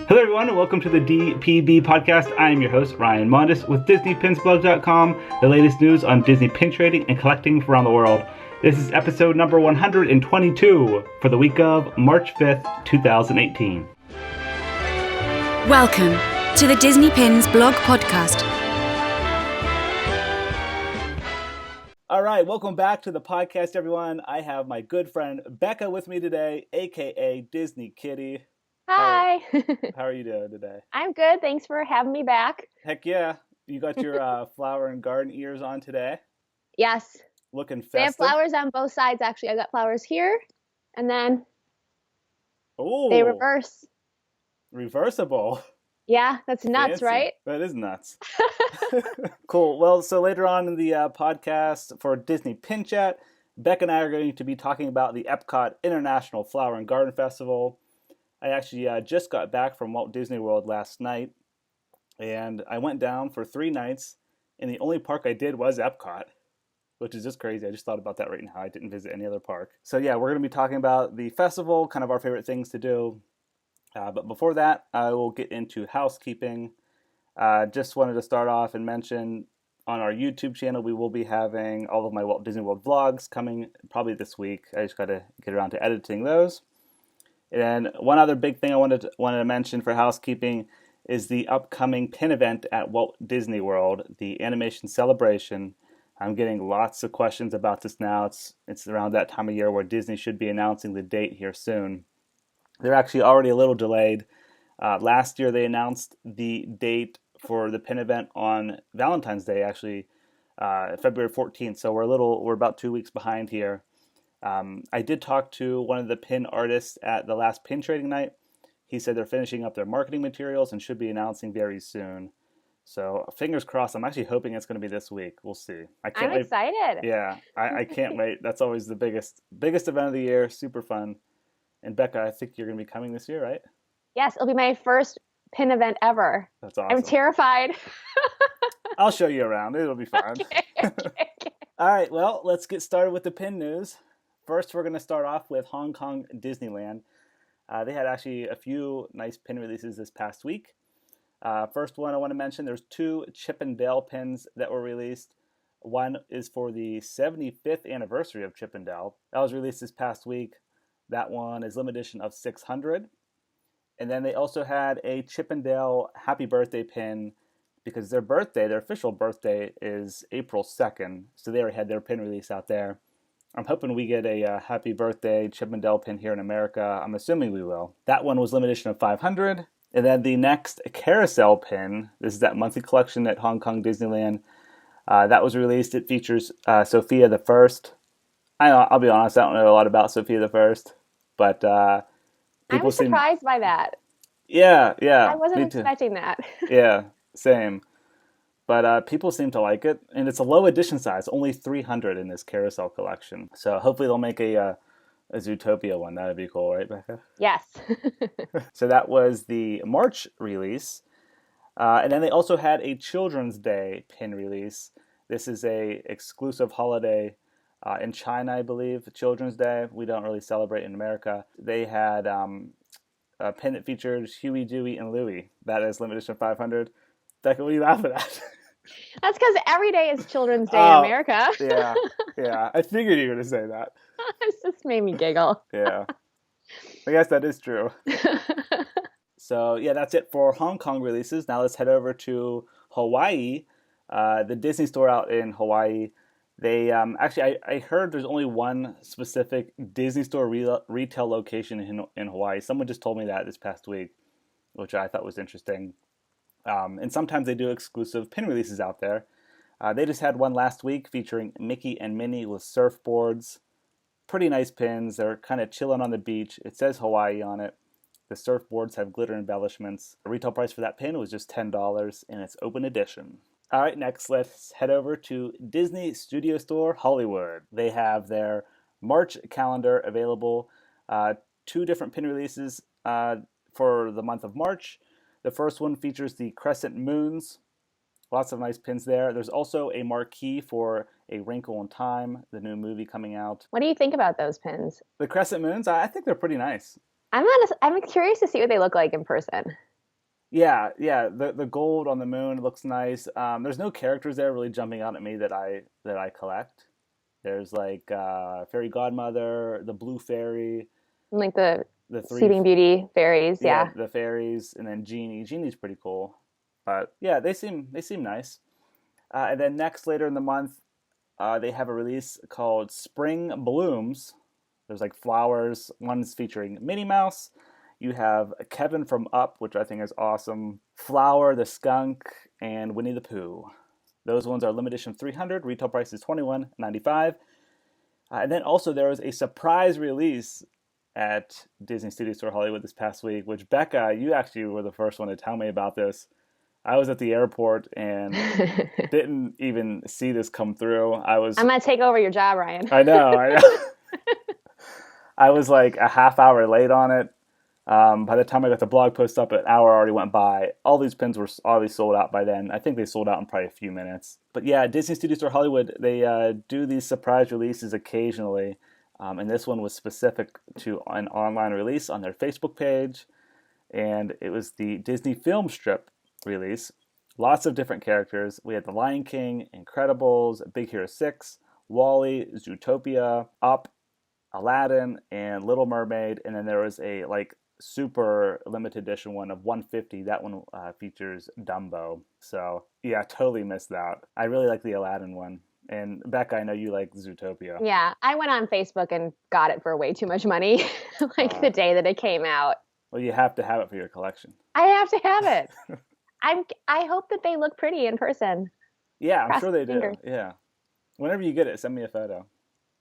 Hello, everyone, and welcome to the DPB podcast. I am your host, Ryan Mondis, with DisneyPinsBlog.com, the latest news on Disney pin trading and collecting from around the world. This is episode number 122 for the week of March 5th, 2018. Welcome to the Disney Pins Blog Podcast. All right, welcome back to the podcast, everyone. I have my good friend Becca with me today, aka Disney Kitty. Hi. How are you doing today? I'm good. Thanks for having me back. Heck yeah. You got your flower and garden ears on today. Yes. Looking festive. They have flowers on both sides, actually. I got flowers here, and then they reverse. Reversible. Yeah, that's nuts, Fancy. right? That is nuts. Cool. Well, so later on in the podcast for Disney Pin Chat, Becca and I are going to be talking about the Epcot International Flower and Garden Festival. I actually just got back from Walt Disney World last night, and I went down for 3 nights, and the only park I did was Epcot, which is just crazy. I just thought about that right now. I didn't visit any other park. So yeah, we're going to be talking about the festival, kind of our favorite things to do. But before that, I will get into housekeeping. Just wanted to start off and mention on our YouTube channel, we will be having all of my Walt Disney World vlogs coming probably this week. I just got to get around to editing those. And one other big thing I wanted to mention for housekeeping is the upcoming pin event at Walt Disney World, the Animation Celebration. I'm getting lots of questions about this now. It's around that time of year where Disney should be announcing the date here soon. They're actually already a little delayed. Last year they announced the date for the pin event on Valentine's Day, actually February 14th. So we're about 2 weeks behind here. I did talk to one of the pin artists at the last pin trading night. He said they're finishing up their marketing materials and should be announcing very soon. So fingers crossed. I'm actually hoping it's going to be this week. We'll see. I'm excited. Yeah, I can't wait. That's always the biggest event of the year. Super fun. And Becca, I think you're going to be coming this year, right? Yes, it'll be my first pin event ever. That's awesome. I'm terrified. I'll show you around. It'll be fun. Okay. All right, well, let's get started with the pin news. First, we're going to start off with Hong Kong Disneyland. They had actually a few nice pin releases this past week. First one I want to mention, there's 2 Chip and Dale pins that were released. One is for the 75th anniversary of Chip and Dale. That was released this past week. That one is limited edition of 600. And then they also had a Chip and Dale Happy Birthday pin because their official birthday is April 2nd. So they already had their pin release out there. I'm hoping we get a Happy Birthday Chip and Dale pin here in America. I'm assuming we will. That one was limited edition of 500. And then the next carousel pin, this is that monthly collection at Hong Kong Disneyland. That was released. It features Sophia the First. I'll be honest, I don't know a lot about Sophia the First, but I was surprised by that. Yeah. I wasn't expecting that. Yeah, same. But people seem to like it, and it's a low edition size, only 300 in this carousel collection. So hopefully they'll make a Zootopia one. That'd be cool, right, Becca? Yes. So that was the March release. And then they also had a Children's Day pin release. This is a exclusive holiday in China, I believe, Children's Day. We don't really celebrate in America. They had a pin that features Huey, Dewey, and Louie. That is limited edition 500. Becca, what are you laughing at? That's because every day is Children's Day in America. Yeah. I figured you were going to say that. It just made me giggle. Yeah. I guess that is true. So, yeah, that's it for Hong Kong releases. Now let's head over to Hawaii. The Disney store out in Hawaii. They actually, I heard there's only one specific Disney store retail location in Hawaii. Someone just told me that this past week, which I thought was interesting. And sometimes they do exclusive pin releases out there. They just had one last week featuring Mickey and Minnie with surfboards. Pretty nice pins. They're kind of chilling on the beach. It says Hawaii on it. The surfboards have glitter embellishments. The retail price for that pin was just $10, and it's open edition. All right, next let's head over to Disney Studio Store Hollywood. They have their March calendar available. 2 different pin releases for the month of March. The first one features the Crescent Moons. Lots of nice pins there. There's also a marquee for A Wrinkle in Time, the new movie coming out. What do you think about those pins? The Crescent Moons, I think they're pretty nice. I'm curious to see what they look like in person. Yeah. The gold on the moon looks nice. There's no characters there really jumping out at me that I collect. There's like Fairy Godmother, the Blue Fairy, Like the the three, Sleeping Beauty fairies, yeah, yeah. the fairies, and then Genie. Genie's pretty cool, but yeah, they seem nice. And then next later in the month, they have a release called Spring Blooms. There's like flowers. One's featuring Minnie Mouse. You have Kevin from Up, which I think is awesome. Flower, the Skunk, and Winnie the Pooh. Those ones are limited edition 300. Retail price is $21.95. And then also there was a surprise release at Disney Studios Store Hollywood this past week, which Becca, you actually were the first one to tell me about this. I was at the airport and didn't even see this come through. I'm gonna take over your job, Ryan. I know. I was like a half hour late on it. By the time I got the blog post up, an hour already went by. All these pins were already sold out by then. I think they sold out in probably a few minutes. But yeah, Disney Studios Store Hollywood, they do these surprise releases occasionally. And this one was specific to an online release on their Facebook page. And it was the Disney film strip release. Lots of different characters. We had The Lion King, Incredibles, Big Hero 6, WALL-E, Zootopia, Up, Aladdin, and Little Mermaid. And then there was a like super limited edition one of 150. That one features Dumbo. So yeah, totally missed that. I really like the Aladdin one. And Becca, I know you like Zootopia. Yeah, I went on Facebook and got it for way too much money, like the day that it came out. Well, you have to have it for your collection. I have to have it. I hope that they look pretty in person. Yeah, I'm Cross sure they do. fingers. Yeah. Whenever you get it, send me a photo.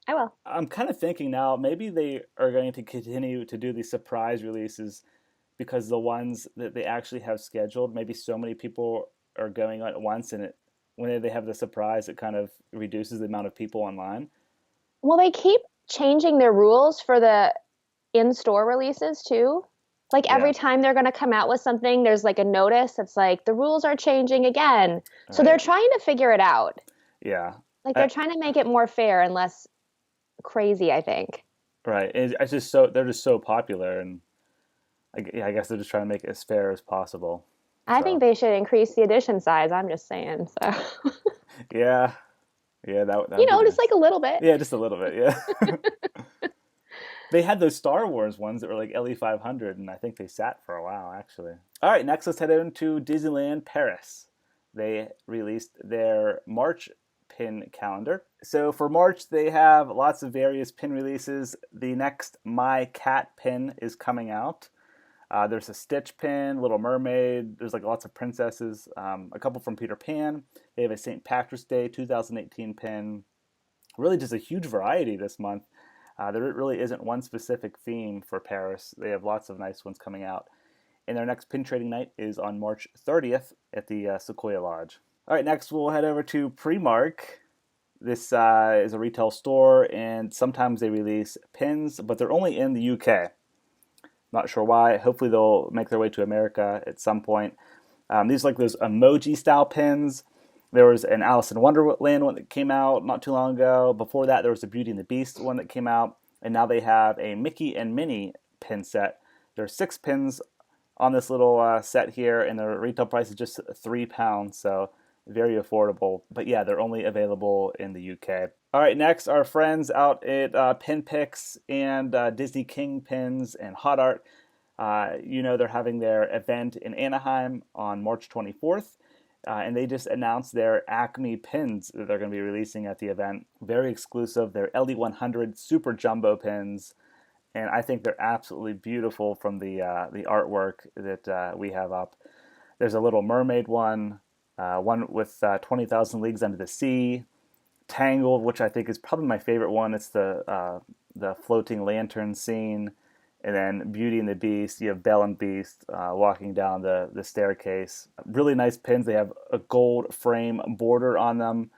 I will. I'm kind of thinking now maybe they are going to continue to do these surprise releases because the ones that they actually have scheduled, maybe so many people are going on at once, and when they have the surprise, it kind of reduces the amount of people online. Well, they keep changing their rules for the in-store releases too. Like every Yeah. time they're going to come out with something, there's like a notice that's like the rules are changing again. So Right. they're trying to figure it out. Yeah. Like they're trying to make it more fair and less crazy, I think. Right. It's just they're just so popular, and I guess they're just trying to make it as fair as possible. I So, think they should increase the edition size. I'm just saying. So, yeah. Yeah, that would you be know, just nice. like a little bit. Yeah, just a little bit, yeah. They had those Star Wars ones that were like LE 500, and I think they sat for a while, actually. All right, next let's head into Disneyland Paris. They released their March pin calendar. So for March, they have lots of various pin releases. The next My Cat pin is coming out. There's a Stitch pin, Little Mermaid. There's like lots of princesses. A couple from Peter Pan. They have a St. Patrick's Day 2018 pin. Really just a huge variety this month. There really isn't one specific theme for Paris. They have lots of nice ones coming out. And their next pin trading night is on March 30th at the Sequoia Lodge. All right, next we'll head over to Primark. This is a retail store, and sometimes they release pins, but they're only in the UK. Not sure why. Hopefully they'll make their way to America at some point. These are like those emoji-style pins. There was an Alice in Wonderland one that came out not too long ago. Before that, there was a Beauty and the Beast one that came out. And now they have a Mickey and Minnie pin set. There are 6 pins on this little set here, and the retail price is just £3, so very affordable. But yeah, they're only available in the UK. All right, next, our friends out at Pin Picks and Disney King Pins and Hot Art. They're having their event in Anaheim on March 24th. And they just announced their Acme pins that they're going to be releasing at the event. Very exclusive. They're LD100 Super Jumbo pins. And I think they're absolutely beautiful from the artwork that we have up. There's a Little Mermaid one with 20,000 Leagues Under the Sea. Tangled, which I think is probably my favorite one. It's the floating lantern scene. And then Beauty and the Beast, you have Belle and Beast walking down the staircase. Really nice pins. They have a gold frame border on them.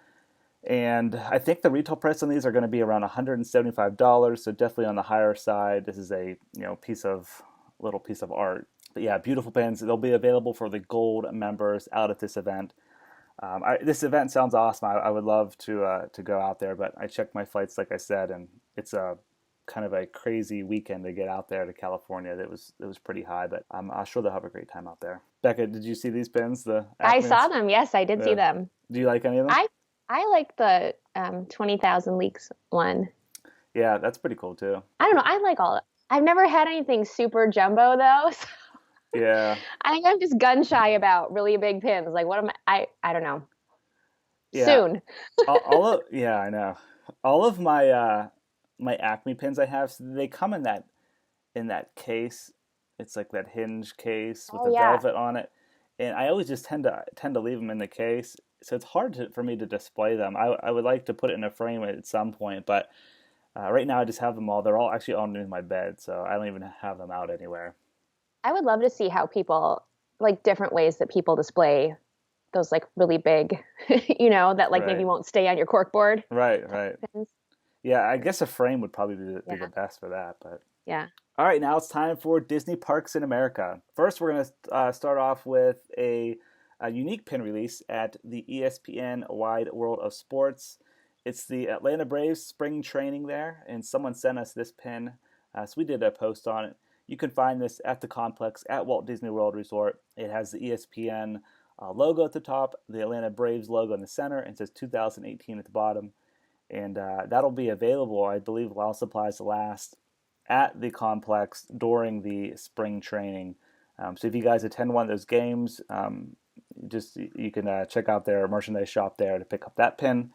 And I think the retail price on these are going to be around $175, so definitely on the higher side. This is a little piece of art. But yeah, beautiful pins. They'll be available for the gold members out at this event. This event sounds awesome. I would love to go out there, but I checked my flights, like I said, and it's a kind of a crazy weekend to get out there to California. It was pretty high, but I'm sure they'll have a great time out there. Becca, did you see these pins? The I saw Acmens? them. Yes, I did see Yeah. them. Do you like any of them? I like the 20,000 leaks one. Yeah, that's pretty cool too. I don't know. I like all. I've never had anything super jumbo though. So Yeah. I think I'm just gun shy about really big pins. Like, what am I don't know. Yeah. Soon. All of yeah, I know. All of my my Acme pins I have, they come in that case. It's like that hinge case with Oh the yeah. velvet on it, and I always just tend to leave them in the case. So it's hard for me to display them. I would like to put it in a frame at some point, but right now I just have them all. They're all actually underneath my bed, so I don't even have them out anywhere. I would love to see how people like different ways that people display those like really big, that like maybe Right, won't stay on your cork board right. pins. Yeah, I guess a frame would probably be the Yeah. best for that, but. Yeah. All right, now it's time for Disney Parks in America. First, we're going to start off with a unique pin release at the ESPN Wide World of Sports. It's the Atlanta Braves spring training there, and someone sent us this pin, so we did a post on it. You can find this at the complex at Walt Disney World Resort. It has the ESPN logo at the top, the Atlanta Braves logo in the center, and it says 2018 at the bottom. And that'll be available, I believe, while supplies last at the complex during the spring training. So if you guys attend one of those games, you can check out their merchandise shop there to pick up that pin.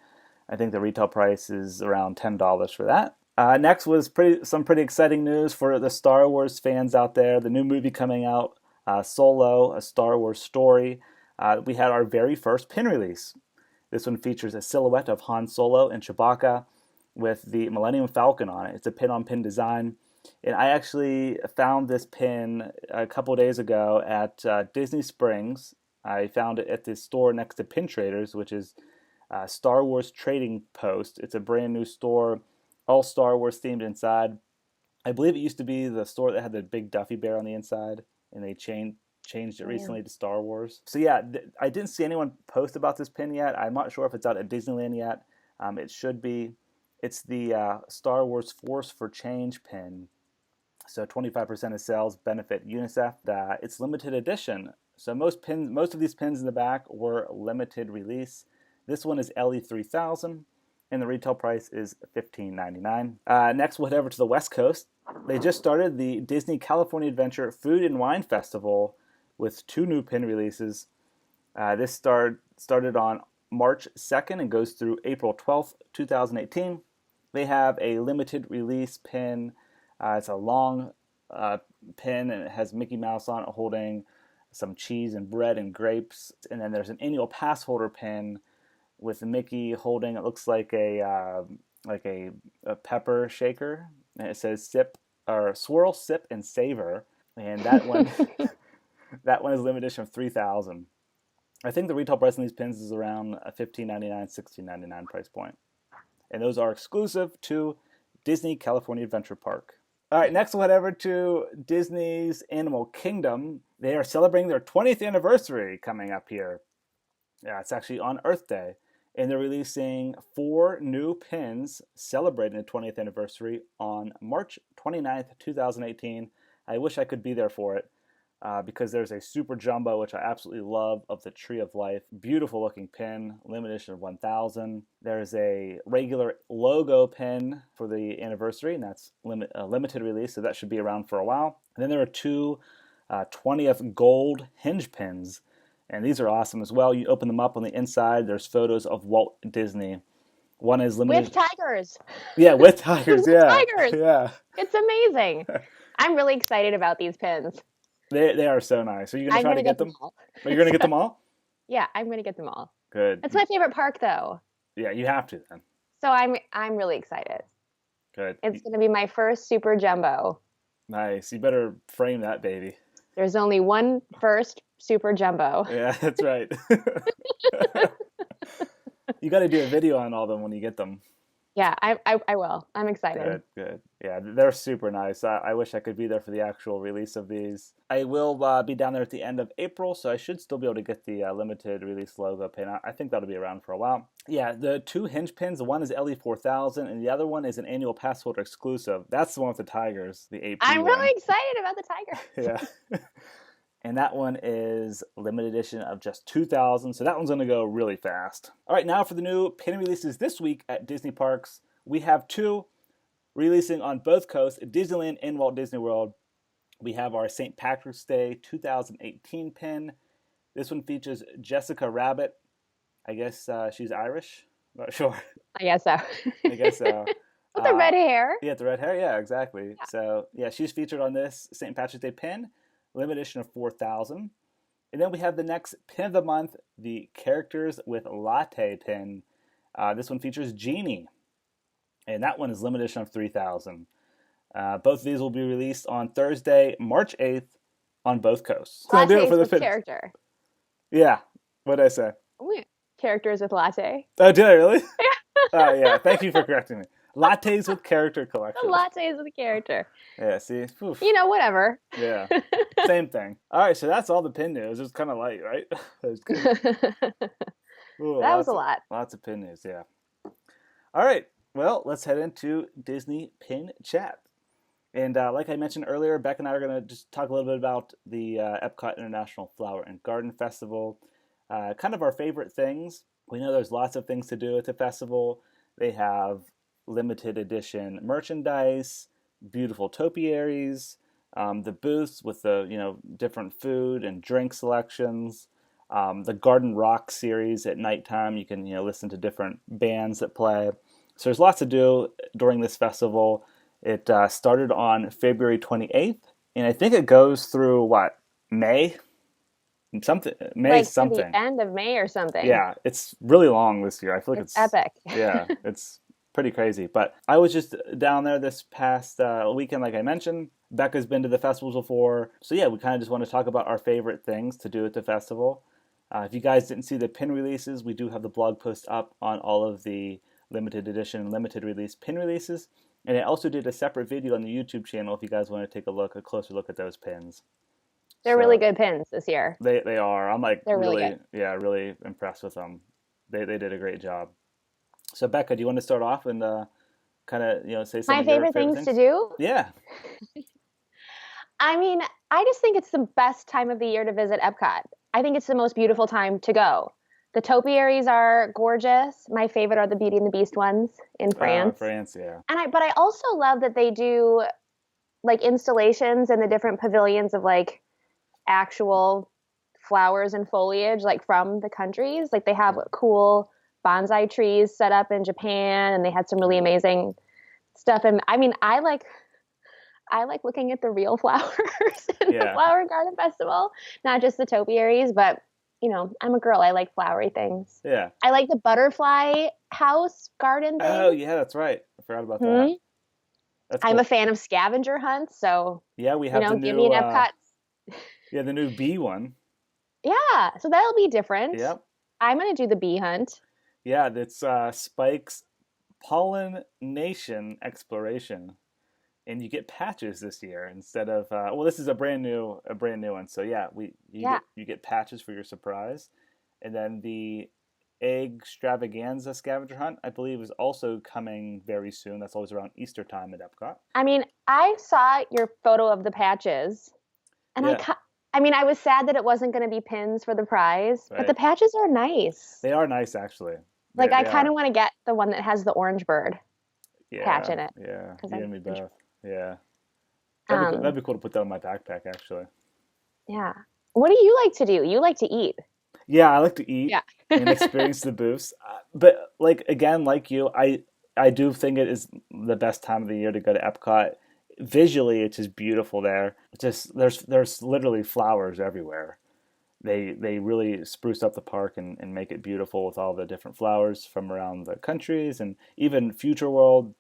I think the retail price is around $10 for that. Next was some pretty exciting news for the Star Wars fans out there. The new movie coming out, Solo, A Star Wars Story. We had our very first pin release. This one features a silhouette of Han Solo and Chewbacca with the Millennium Falcon on it. It's a pin-on-pin design. And I actually found this pin a couple days ago at Disney Springs. I found it at the store next to Pin Traders, which is Star Wars Trading Post. It's a brand new store, all Star Wars themed inside. I believe it used to be the store that had the big Duffy bear on the inside, and they changed it recently to Star Wars. So yeah, I didn't see anyone post about this pin yet. I'm not sure if it's out at Disneyland yet. It should be. It's the Star Wars Force for Change pin. So 25% of sales benefit UNICEF. It's limited edition. So most of these pins in the back were limited release. This one is LE3000, and the retail price is $15.99. Next, we'll head over to the West Coast. They just started the Disney California Adventure Food and Wine Festival with 2 new pin releases. This started on March 2nd and goes through April 12th, 2018. They have a limited release pin. It's a long pin, and it has Mickey Mouse on it holding some cheese and bread and grapes. And then there's an annual pass holder pin with Mickey holding, it looks like a pepper shaker. And it says swirl, sip, and savor. And that one that one is limited edition of 3,000. I think the retail price on these pins is around a $15.99, $16.99 price point. And those are exclusive to Disney California Adventure Park. All right, next we'll head over to Disney's Animal Kingdom. They are celebrating their 20th anniversary coming up here. Yeah, it's actually on Earth Day. And they're releasing 4 new pins celebrating the 20th anniversary on March 29th, 2018. I wish I could be there for it. Because there's a super jumbo, which I absolutely love, of the Tree of Life. Beautiful looking pin, limited edition of 1,000. There's a regular logo pin for the anniversary, and that's limited release, so that should be around for a while. And then there are 2 20th gold hinge pins, and these are awesome as well. You open them up on the inside, there's photos of Walt Disney. One is limited. With tigers. Yeah, with tigers, With yeah. tigers. Yeah. It's amazing. I'm really excited about these pins. They are so nice. Are you going to try to get them? all. Are you going to get them all? Yeah, I'm going to get them all. Good. It's my favorite park, though. Yeah, you have to then. So I'm really excited. Good. It's going to be my first super jumbo. Nice. You better frame that baby. There's only one first super jumbo. Yeah, that's right. You got to do a video on all of them when you get them. Yeah, I will. I'm excited. Good, good. Yeah, they're super nice. I wish I could be there for the actual release of these. I will be down there at the end of April, so I should still be able to get the limited release logo pin. I think that'll be around for a while. Yeah, the two hinge pins, the one is LE4000 and the other one is an annual pass holder exclusive. That's the one with the tigers, the AP I'm one. really excited about the tiger. Yeah. And that one is limited edition of just 2,000, so that one's going to go really fast. All right, now for the new pin releases this week at Disney Parks. We have two releasing on both coasts, Disneyland and Walt Disney World. We have our St. Patrick's Day 2018 pin. This one features Jessica Rabbit. I guess she's Irish. Not sure. I guess so. I guess so. With the red hair. Yeah, the red hair. Yeah, exactly. Yeah. So, yeah, she's featured on this St. Patrick's Day pin, limited edition of 4,000. And then we have the next pin of the month, the Characters with Latte pin. This one features Genie. And that one is limited edition of 3,000. Both of these will be released on Thursday, March 8th on both coasts. Lattes with character. Yeah. What did I say? Characters with latte. Oh, did I really? Yeah. Yeah. Thank you for correcting me. Lattes with character collection. Lattes with character. Yeah, see? Oof. You know, whatever. Yeah. Same thing. All right, so that's all the pin news. It was kind of light, right? That was a lot. Lots of pin news, yeah. All right. Well, let's head into Disney Pin Chat. And like I mentioned earlier, Beck and I are going to just talk a little bit about the Epcot International Flower and Garden Festival. Kind of our favorite things. We know there's lots of things to do at the festival. They have limited edition merchandise, beautiful topiaries, the booths with the different food and drink selections, the Garden Rock series at nighttime. You can listen to different bands that play. So there's lots to do during this festival. It started on February 28th, and I think it goes through May? May something. The end of May or something. Yeah, it's really long this year. I feel like it's epic. Yeah, it's pretty crazy. But I was just down there this past weekend, like I mentioned. Becca's been to the festivals before. So yeah, we kind of just want to talk about our favorite things to do at the festival. If you guys didn't see the pin releases, we do have the blog post up on all of the limited edition and limited release pin releases. And I also did a separate video on the YouTube channel if you guys want to take a closer look at those pins. They're really good pins this year. They are. I'm They're really really impressed with them. They did a great job. So Becca, do you want to start off and kind of say some my of your favorite things to do? Yeah. I mean, I just think it's the best time of the year to visit Epcot. I think it's the most beautiful time to go. The topiaries are gorgeous. My favorite are the Beauty and the Beast ones in France. France, yeah. But I also love that they do installations in the different pavilions of actual flowers and foliage from the countries. They have cool bonsai trees set up in Japan, and they had some really amazing stuff. And I mean, I like looking at the real flowers in the Flower and Garden Festival, not just the topiaries, but I'm a girl. I like flowery things. Yeah. I like the butterfly house garden thing. Oh, yeah, that's right. I forgot about that. That's cool. I'm a fan of scavenger hunts, so yeah, we have the new, give me an Epcot. Yeah, the new bee one. Yeah, so that'll be different. Yep. I'm gonna do the bee hunt. Yeah, that's Spike's Pollination Exploration, and you get patches this year instead of this is a brand new one. So yeah, you get patches for your surprise, and then the Egg Extravaganza Scavenger Hunt, I believe, is also coming very soon. That's always around Easter time at Epcot. I mean, I saw your photo of the patches, and I was sad that it wasn't going to be pins for the prize, but the patches are nice. They are nice, actually. I kind of want to get the one that has the orange bird patch in it. Yeah, you and me both. Yeah. That'd be cool to put that on my backpack, actually. Yeah. What do you like to do? You like to eat. Yeah, I like to eat and experience the booths. But again, like you, I do think it is the best time of the year to go to Epcot. Visually, it's just beautiful there. There's literally flowers everywhere. They really spruce up the park and make it beautiful with all the different flowers from around the countries and even Future World.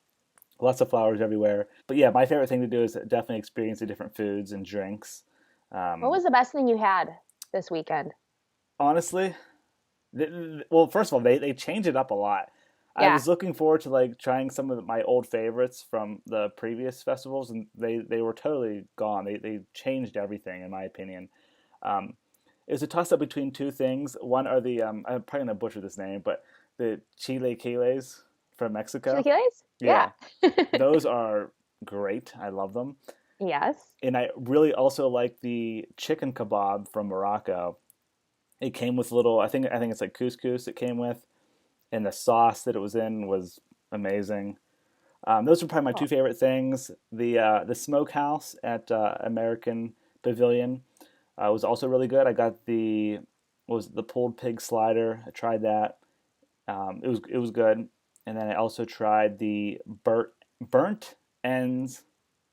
Lots of flowers everywhere. But yeah, my favorite thing to do is definitely experience the different foods and drinks. What was the best thing you had this weekend? Honestly, well, first of all, they change it up a lot. I Yeah. was looking forward to like trying some of my old favorites from the previous festivals, and they were totally gone. They changed everything, in my opinion. Um, it was a toss up between two things. One are the I'm probably gonna butcher this name, but the chilaquiles from Mexico. Chilaquiles? Yeah. Yeah, those are great. I love them, Yes. and I really also like the chicken kebab from Morocco. It came with little. I think it's like couscous. It came with, and the sauce that it was in was amazing. Those are probably my two Cool. favorite things. The smokehouse at American Pavilion was also really good. I got the what was it, the pulled pig slider. I tried that. It was good. And then I also tried the burnt ends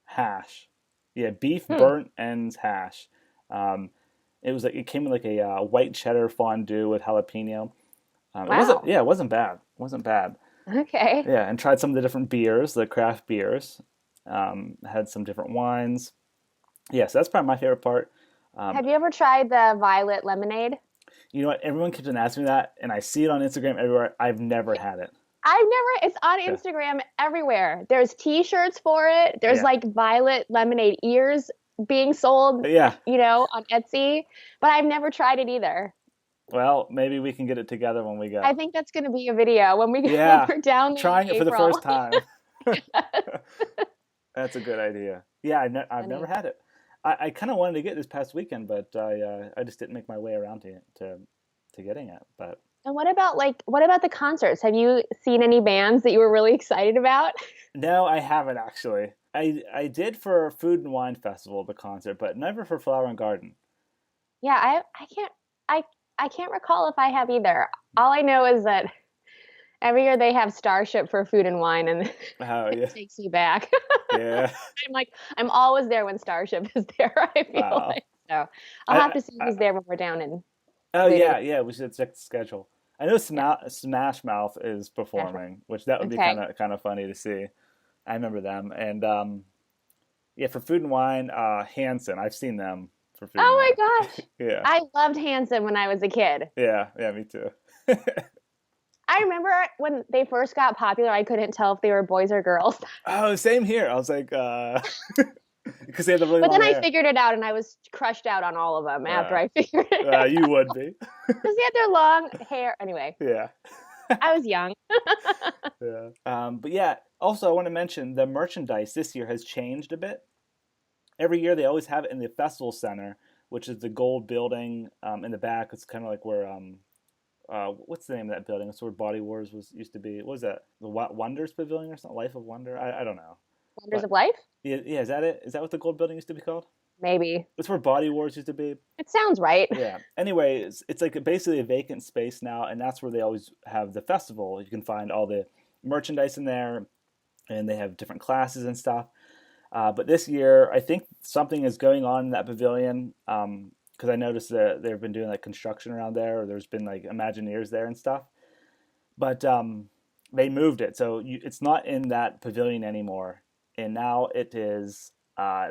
hash. Yeah, beef Hmm. burnt ends hash. Um, it was like it came with like a white cheddar fondue with jalapeno. Wow. It wasn't bad. It wasn't bad. Okay. Yeah, and tried some of the different beers, the craft beers. Had some different wines. Yeah, so that's probably my favorite part. Um, Have you ever tried the violet lemonade? you know what? Everyone keeps on asking me that, and I see it on Instagram everywhere. I've never had it. It's on Yeah, Instagram everywhere. There's t-shirts for it. There's yeah, like violet lemonade ears being sold, yeah. on Etsy, but I've never tried it either. Well, maybe we can get it together when we I go. think that's going to be a video when when Yeah, we're down there in trying it for the April. first time. That's a good idea. Yeah, I've never Funny. had it. I kind of wanted to get it this past weekend, but I just didn't make my way around to getting it. But And what about the concerts? Have you seen any bands that you were really excited about? no, I haven't actually. I did for Food and Wine Festival the concert, but never for Flower and Garden. Yeah, I I can't recall if I have either. All I know is that every year they have Starship for Food and Wine, and Oh it yeah, takes me back. yeah. I'm like, I'm always there when Starship is there, I feel Wow. like. So I'll have I, to see I who's there when we're down in oh Vegas. yeah. We should check the schedule. I know Yeah, Smash Mouth is that's right. performing, which that would be Okay. kind of funny to see. I remember them, and yeah, for Food and Wine, Hanson. I've seen them for Food and Oh Wine. my gosh. Yeah, I loved Hanson when I was a kid. yeah, me too. I remember when they first got popular, I couldn't tell if they were boys or girls. Oh, same here. I was like, because they had the really But long then I hair. figured it out and I was crushed out on all of them after I figured it out. You would be. Because they had their long hair. Anyway, Yeah. I was young. Yeah. But yeah, also I want to mention the merchandise this year has changed a bit. Every year they always have it in the festival center, which is the gold building in the back. It's kind of like where what's the name of that building? It's where Body Wars was used to be. What was that? The Wonders Pavilion or something? Life of Wonder? I don't know. Wonders But of Life? yeah, is that it? Is that what the gold building used to be called? Maybe. It's where Body Wars used to be. It sounds right. Yeah. Anyway, it's like basically a vacant space now, and that's where they always have the festival. You can find all the merchandise in there, and they have different classes and stuff. But this year, I think something is going on in that pavilion because I noticed that they've been doing like construction around there, or there's been like Imagineers there and stuff. But they moved it, so it's not in that pavilion anymore, and now it is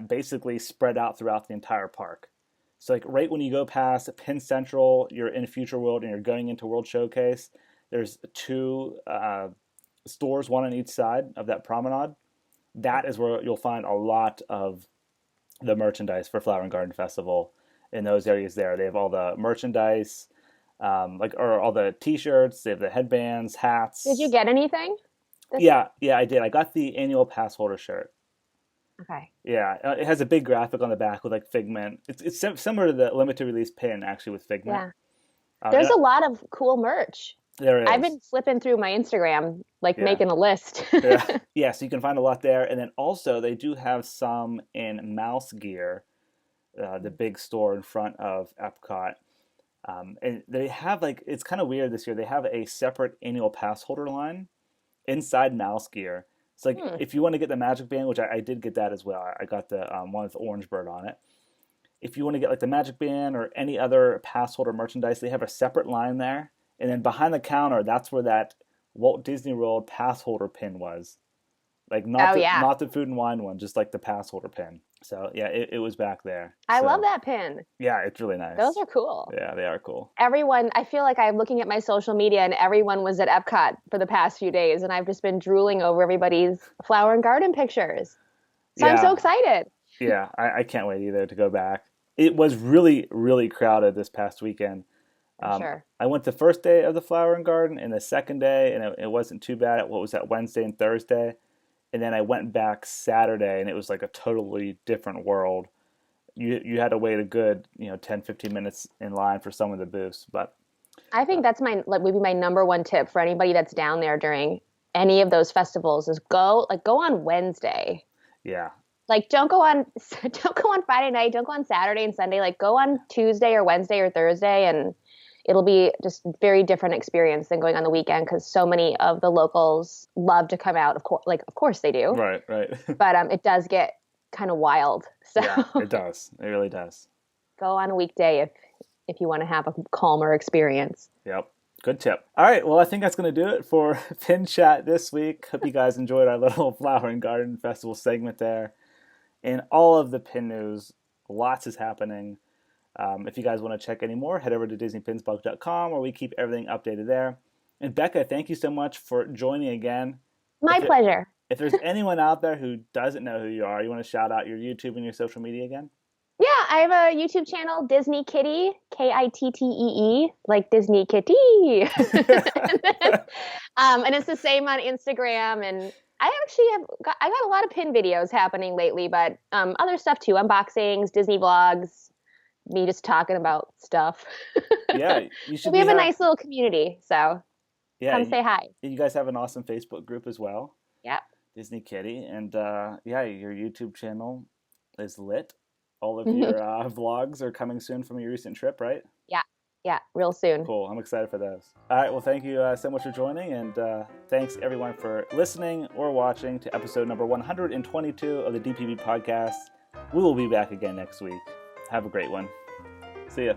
basically spread out throughout the entire park. So like right when you go past Penn Central, you're in Future World and you're going into World Showcase. There's two stores, one on each side of that promenade. That is where you'll find a lot of the merchandise for Flower and Garden Festival in those areas there. They have all the merchandise, or all the T-shirts. They have the headbands, Did you hats. get anything this year? Yeah, I did. I got the annual pass holder shirt. Okay. Yeah, it has a big graphic on the back with like Figment. It's similar to the limited release pin actually with Figment. Yeah. There's And a lot of cool merch. there I've is. been flipping through my Instagram, like Yeah. making a list. Yeah. Yeah, so you can find a lot there. And then also they do have some in Mouse Gear, the big store in front of Epcot. And they have like, it's kind of weird this year. They have a separate annual pass holder line inside Mouse Gear. It's like Hmm. if you want to get the Magic Band, which I did get that as well. I got the one with the orange bird on it. If you want to get like the Magic Band or any other pass holder merchandise, they have a separate line there. And then behind the counter, that's where that Walt Disney World pass holder pin was. Like Oh yeah. not the Food and Wine one, just like the pass holder pin. So yeah, it was back there. I So, love that pin. yeah, it's really nice. Those are cool. Yeah, they are cool. Everyone, I feel like I'm looking at my social media and everyone was at Epcot for the past few days, and I've just been drooling over everybody's flower and garden pictures. So I'm so Yeah, excited. yeah, I can't wait either to go back. It was really, really crowded this past weekend. I'm sure. I went the first day of the flower and garden and the second day, and it wasn't too bad. What was that, Wednesday and Thursday? And then I went back Saturday, and it was like a totally different world. You had to wait a good 10, 15 minutes in line for some of the booths, but I think that's would be my number one tip for anybody that's down there during any of those festivals is go on Wednesday. yeah, Like don't go on Friday night, don't go on Saturday and Sunday. Like go on Tuesday or Wednesday or Thursday, and it'll be just very different experience than going on the weekend because so many of the locals love to come out. Of course they do. right, But it does get kind of wild. So yeah, it does. It really does. go on a weekday if you want to have a calmer experience. Yep. Good tip. All right. Well, I think that's going to do it for Pin Chat this week. Hope you guys enjoyed our little Flower and Garden Festival segment there. And all of the pin news, lots is happening. If you guys want to check any more, head over to DisneyPinsBlog.com where we keep everything updated there. And Becca, thank you so much for joining again. My pleasure. If there's anyone out there who doesn't know who you are, you want to shout out your YouTube and your social media again? Yeah, I have a YouTube channel, Disney Kitty, Kittee, like Disney Kitty. And it's the same on Instagram. And I actually I got a lot of pin videos happening lately, but other stuff too, unboxings, Disney vlogs, me just talking about stuff. Yeah, you should. We have a nice little community, so come say hi. You guys have an awesome Facebook group as well. Yep. Disney Kitty, and yeah, your YouTube channel is lit. All of your vlogs are coming soon from your recent trip, right? Yeah, real soon. Cool. I'm excited for those. All right. Well, thank you so much for joining, and thanks everyone for listening or watching to episode number 122 of the DPB podcast. We will be back again next week. Have a great one. See ya.